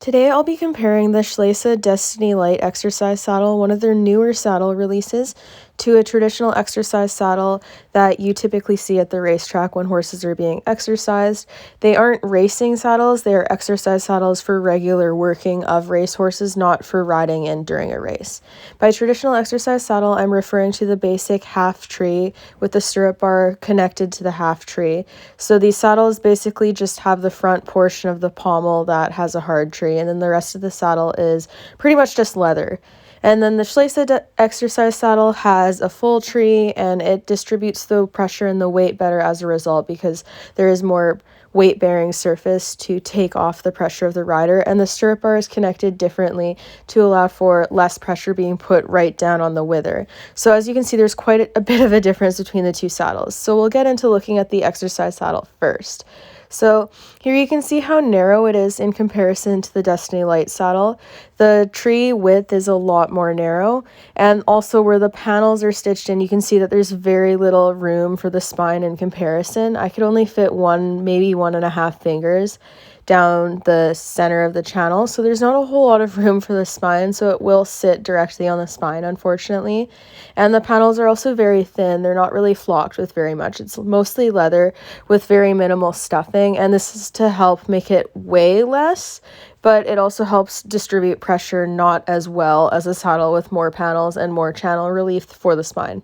Today I'll be comparing the Schleese Destiny Light exercise saddle, one of their newer saddle releases, to a traditional exercise saddle that you typically see at the racetrack when horses are being exercised. They aren't racing saddles, they are exercise saddles for regular working of racehorses, not for riding in during a race. By traditional exercise saddle, I'm referring to the basic half tree with the stirrup bar connected to the half tree. So these saddles basically just have the front portion of the pommel that has a hard tree, and then the rest of the saddle is pretty much just leather. And then the Schleese exercise saddle has a full tree, and it distributes the pressure and the weight better as a result because there is more weight-bearing surface to take off the pressure of the rider, and the stirrup bar is connected differently to allow for less pressure being put right down on the wither. So as you can see, there's quite a bit of a difference between the two saddles. So we'll get into looking at the exercise saddle first. So here you can see how narrow it is in comparison to the Destiny Light saddle. The tree width is a lot more narrow, and also where the panels are stitched in, you can see that there's very little room for the spine in comparison. I could only fit one, maybe 1.5 fingers down the center of the channel, so there's not a whole lot of room for the spine, so it will sit directly on the spine, unfortunately. And the panels are also very thin. They're not really flocked with very much. It's mostly leather with very minimal stuffing, and this is to help make it weigh less, but it also helps distribute pressure not as well as a saddle with more panels and more channel relief for the spine.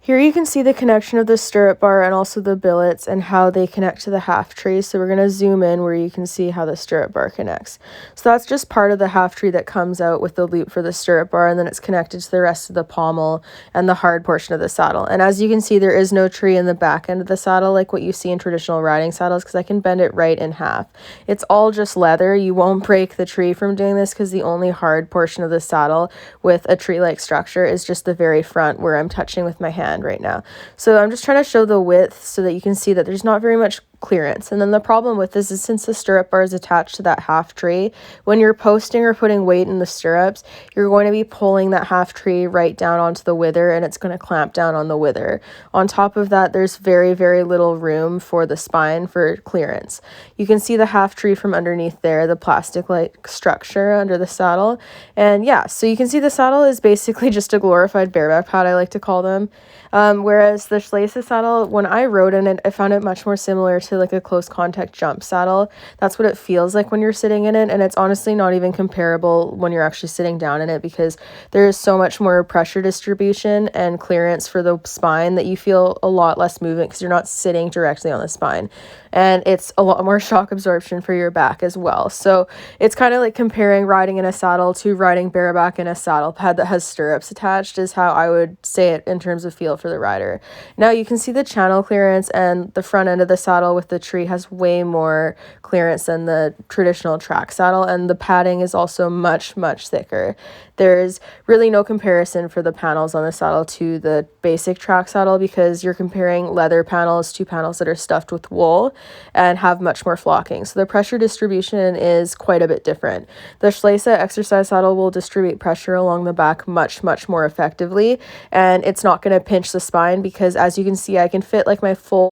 Here you can see the connection of the stirrup bar and also the billets and how they connect to the half tree. So we're going to zoom in where you can see how the stirrup bar connects. So that's just part of the half tree that comes out with the loop for the stirrup bar, and then it's connected to the rest of the pommel and the hard portion of the saddle. And as you can see, there is no tree in the back end of the saddle like what you see in traditional riding saddles, because I can bend it right in half. It's all just leather. You won't break the tree from doing this because the only hard portion of the saddle with a tree-like structure is just the very front where I'm touching with my hand right now. So I'm just trying to show the width so that you can see that there's not very much clearance. And then the problem with this is, since the stirrup bar is attached to that half tree, when you're posting or putting weight in the stirrups, you're going to be pulling that half tree right down onto the wither, and it's going to clamp down on the wither. On top of that, there's very, very little room for the spine for clearance. You can see the half tree from underneath there, the plastic-like structure under the saddle. And yeah, so you can see the saddle is basically just a glorified bareback pad, I like to call them. Whereas the Schleese saddle, when I rode in it, I found it much more similar to like a close contact jump saddle. That's what it feels like when you're sitting in it, and it's honestly not even comparable when you're actually sitting down in it, because there is so much more pressure distribution and clearance for the spine that you feel a lot less movement because you're not sitting directly on the spine, and it's a lot more shock absorption for your back as well. So it's kind of like comparing riding in a saddle to riding bareback in a saddle pad that has stirrups attached, is how I would say it in terms of feel for the rider. Now you can see the channel clearance, and the front end of the saddle with the tree has way more clearance than the traditional track saddle, and the padding is also much, much thicker. There's really no comparison for the panels on the saddle to the basic track saddle, because you're comparing leather panels to panels that are stuffed with wool and have much more flocking. So the pressure distribution is quite a bit different. The Schleese exercise saddle will distribute pressure along the back much, much more effectively, and it's not going to pinch the spine because, as you can see, I can fit like my full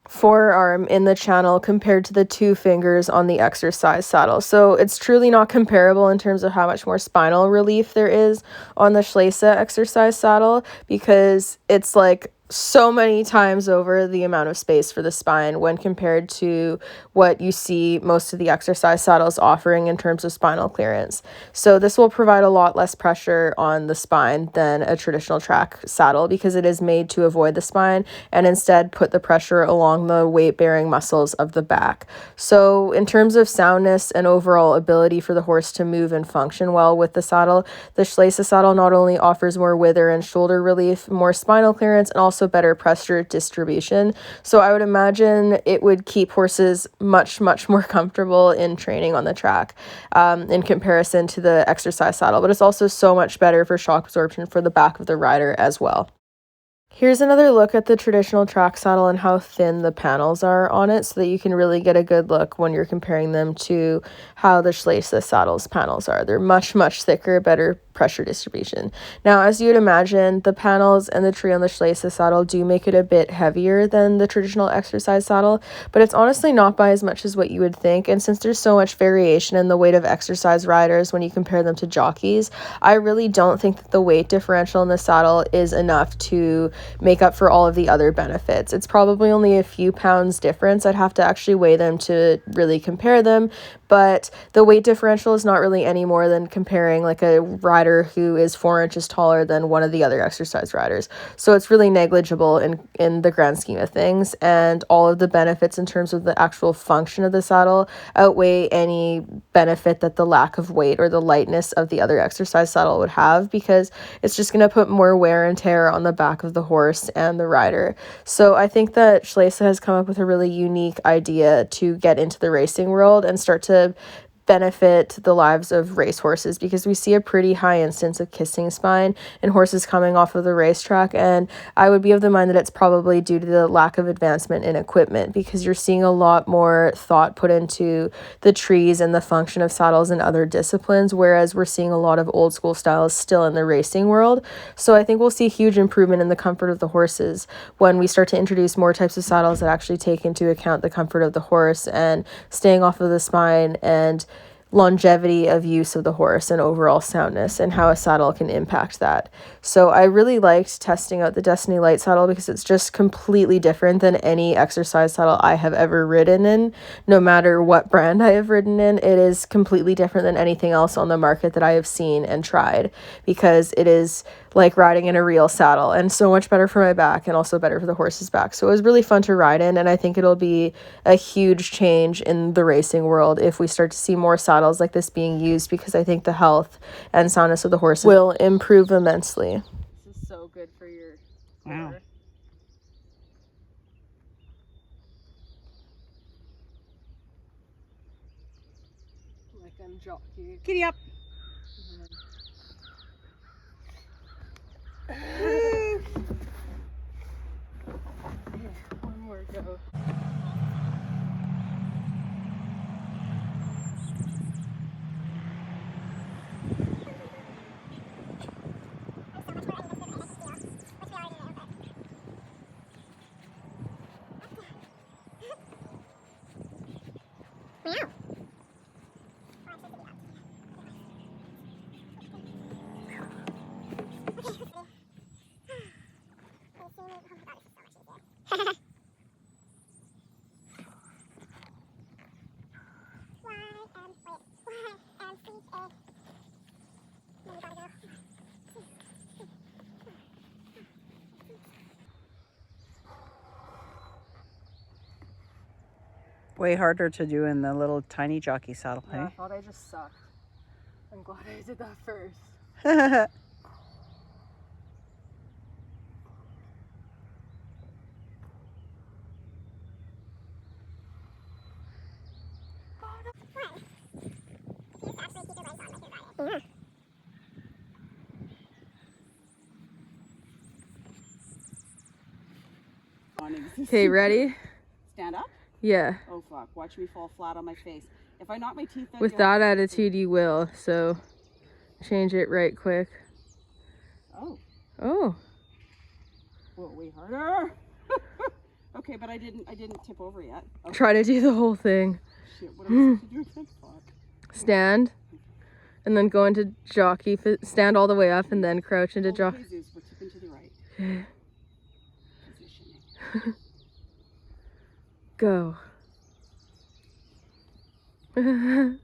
forearm in the channel compared to the 2 fingers on the exercise saddle. So it's truly not comparable in terms of how much more spinal relief there is on the Schleese exercise saddle, because it's like so many times over the amount of space for the spine when compared to what you see most of the exercise saddles offering in terms of spinal clearance. So this will provide a lot less pressure on the spine than a traditional track saddle, because it is made to avoid the spine and instead put the pressure along the weight-bearing muscles of the back. So in terms of soundness and overall ability for the horse to move and function well with the saddle, the Schleese saddle not only offers more wither and shoulder relief, more spinal clearance, and also better pressure distribution. So I would imagine it would keep horses much, much more comfortable in training on the track in comparison to the exercise saddle. But it's also so much better for shock absorption for the back of the rider as well. Here's another look at the traditional track saddle and how thin the panels are on it, so that you can really get a good look when you're comparing them to how the Schleese saddle's panels are. They're much, much thicker, better pressure distribution. Now, as you would imagine, the panels and the tree on the Schleese saddle do make it a bit heavier than the traditional exercise saddle, but it's honestly not by as much as what you would think. And since there's so much variation in the weight of exercise riders when you compare them to jockeys, I really don't think that the weight differential in the saddle is enough to make up for all of the other benefits. It's probably only a few pounds difference. I'd have to actually weigh them to really compare them, but the weight differential is not really any more than comparing like a rider who is 4 inches taller than one of the other exercise riders. So it's really negligible in the grand scheme of things, and all of the benefits in terms of the actual function of the saddle outweigh any benefit that the lack of weight or the lightness of the other exercise saddle would have, because it's just going to put more wear and tear on the back of the horse and the rider. So I think that Schleese has come up with a really unique idea to get into the racing world and start to benefit the lives of racehorses, because we see a pretty high instance of kissing spine in horses coming off of the racetrack, and I would be of the mind that it's probably due to the lack of advancement in equipment, because you're seeing a lot more thought put into the trees and the function of saddles in other disciplines, whereas we're seeing a lot of old school styles still in the racing world. So I think we'll see huge improvement in the comfort of the horses when we start to introduce more types of saddles that actually take into account the comfort of the horse and staying off of the spine and longevity of use of the horse and overall soundness, and how a saddle can impact that. So I really liked testing out the Destiny Light saddle because it's just completely different than any exercise saddle I have ever ridden in. No matter what brand I have ridden in, it is completely different than anything else on the market that I have seen and tried, because it is like riding in a real saddle and so much better for my back and also better for the horse's back. So it was really fun to ride in, and I think it'll be a huge change in the racing world if we start to see more saddles like this being used, because I think the health and soundness of the horses will improve immensely. This is so good for your wow. Like I'm jockey. Giddy up. One more go. Way harder to do in the little tiny jockey saddle, Yeah, hey? I thought I just sucked. I'm glad I did that first. Okay, ready? Stand up? Yeah. Oh fuck, watch me fall flat on my face. If I knock my teeth out... With that attitude, you will, so change it right quick. Oh. Oh. Whoa, way harder. Okay, but I didn't tip over yet. Okay. Try to do the whole thing. Shit, what am I supposed to do again? Fuck. Stand, and then go into jockey. Stand all the way up, and then crouch into jockey. Okay, Zeus, we're tipping to the right. Positioning. Go. And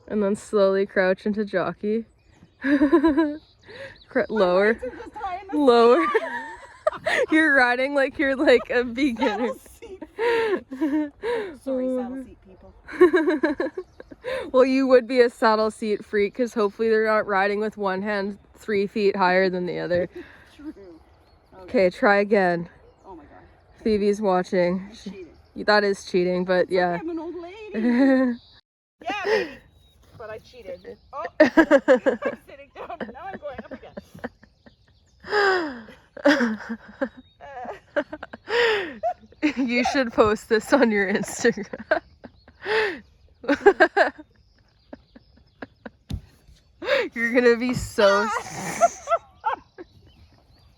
then slowly crouch into jockey. Lower. Lower. You're riding like you're like a beginner. Sorry, saddle seat people. Well, you would be a saddle seat freak, because hopefully they're not riding with one hand 3 feet higher than the other. True. Okay, try again. Oh my god. Phoebe's watching. That is cheating, but yeah. I'm an old lady. Yeah, baby. But I cheated. Oh, I'm sitting down. Now I'm going up again. You should post this on your Instagram. You're gonna be so...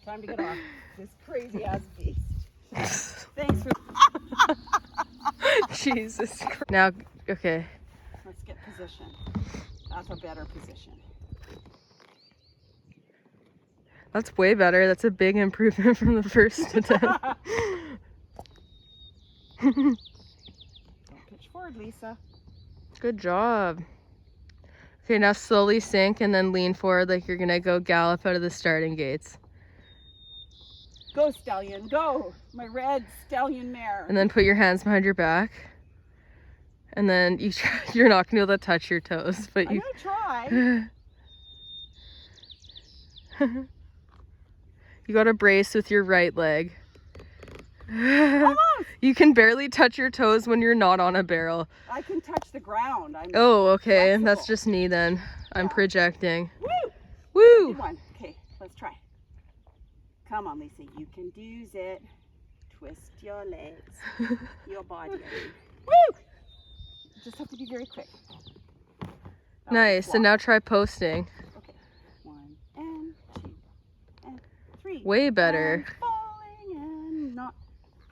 Time to get off this crazy ass beast. Thanks for... Jesus Christ. Now, okay. Let's get position. That's a better position. That's way better. That's a big improvement from the first attempt. Don't pitch forward, Lisa. Good job. Okay, now slowly sink and then lean forward like you're gonna go gallop out of the starting gates. Go, stallion, go! My red stallion mare. And then put your hands behind your back. And then you're not gonna be able to touch your toes, but I'm gonna try. You gotta brace with your right leg. Almost. You can barely touch your toes when you're not on a barrel. I can touch the ground. Oh, okay. Flexible. That's just me then. I'm projecting. Woo! Woo! Good one. Okay, let's try. Come on, Lisa. You can do it. Twist your legs, your body. Woo! Just have to be very quick. Nice. And now try posting. Okay. 1 and 2 and 3. Way better. And falling and not.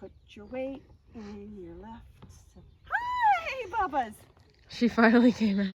Put your weight in your left. So. Hi, Bubba's. She finally came in.